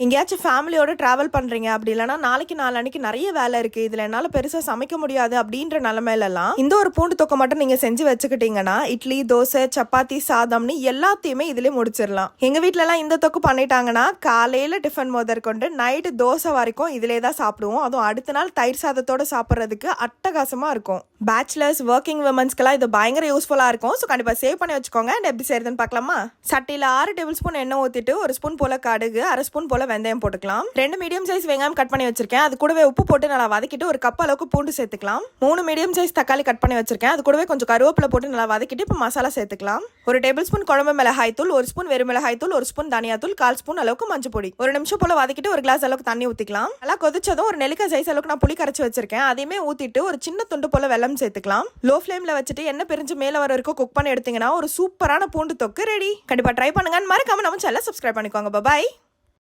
எங்கேயாச்சும் ஃபேமிலியோட ட்ராவல் பண்ணுறீங்க அப்படி இல்லைனா நாளைக்கு நாளன்னைக்கு நிறைய வேலை இருக்குது, இதில் என்னால் பெருசாக சமைக்க முடியாது அப்படின்ற நிலமையிலலாம் இந்த ஒரு பூண்டு தொக்கை மட்டும் நீங்கள் செஞ்சு வச்சுக்கிட்டீங்கன்னா இட்லி, தோசை, சப்பாத்தி, சாதம்னு எல்லாத்தையுமே இதிலே முடிச்சிடலாம். எங்கள் வீட்டிலலாம் இந்த தொக்கு பண்ணிட்டாங்கன்னா காலையில் டிஃபன் முதற்கொண்டு நைட்டு தோசை வரைக்கும் இதிலே தான் சாப்பிடுவோம். அதுவும் அடுத்த நாள் தயிர் சாதத்தோடு சாப்பிட்றதுக்கு அட்டகாசமாக இருக்கும். பேச்சுலர்ஸ், ஒர்க்கிங் விமன்ஸ்க்கெல்லாம் இது பயங்கர யூஸ்ஃபுல்லாக இருக்கும். ஸோ கண்டிப்பாக சேவ் பண்ணி வச்சுக்கோங்க. அண்ட் எப்படி செய்யறதுன்னு பார்க்கலாமா? சட்டியில் 6 டேபிள் ஸ்பூன் எண்ணெய் ஊற்றிட்டு 1 ஸ்பூன் போல் கடுகு, 1/2 ஸ்பூன் போல் வெந்தயம் போட்டுக்கலாம். 2 மீடியம் சைஸ் வெங்காயம் கட் பண்ணி வச்சிருக்கேன். அது கூடவே உப்பு போட்டு நல்லா வதக்கிட்டு 1 கப் அளவுக்கு பூண்டு சேர்த்துக்கலாம். 3 மீடியம் சைஸ் தக்காளி கட் பண்ணி வச்சிருக்கேன். அது கூடவே கொஞ்சம் கருவேப்பிலை போட்டு நல்லா வதக்கிட்டு இப்போ மசாலா சேர்த்துக்கலாம். 1 டேபிள் ஸ்பூன் குழம்பு மிளகாய் தூள், 1 ஸ்பூன் வெறும் மிளகாய் தூள், 1 ஸ்பூன் தனியா தூள், 1/4 ஸ்பூன் அளவுக்கு மஞ்சள் பொடி. 1 நிமிஷம் போல வதக்கிட்டு 1 கிளாஸ் அளவுக்கு தண்ணி ஊற்றிக்கலாம். நல்லா கொதிச்சதும் 1 நெல்லிக்காய் சைஸ் அளவுக்கு நான் புளி கரைச்சி வச்சிருக்கேன். அதையுமே ஊற்றிட்டு ஒரு சின்ன துண்டு போல வெல்லம் சேர்த்துக்கலாம். லோ ஃப்ளேம்ல வச்சுட்டு எண்ணெய் பிரிஞ்சு மேலே வர வரைக்கும் குக் பண்ணி எடுத்தீங்கன்னா ஒரு சூப்பரான பூண்டு தொக்கு ரெடி. கண்டிப்பா ட்ரை பண்ணுங்க. மறக்காம நம்ம சேனலை சப்ஸ்கிரைப் பண்ணிக்கோங்க. பாய்.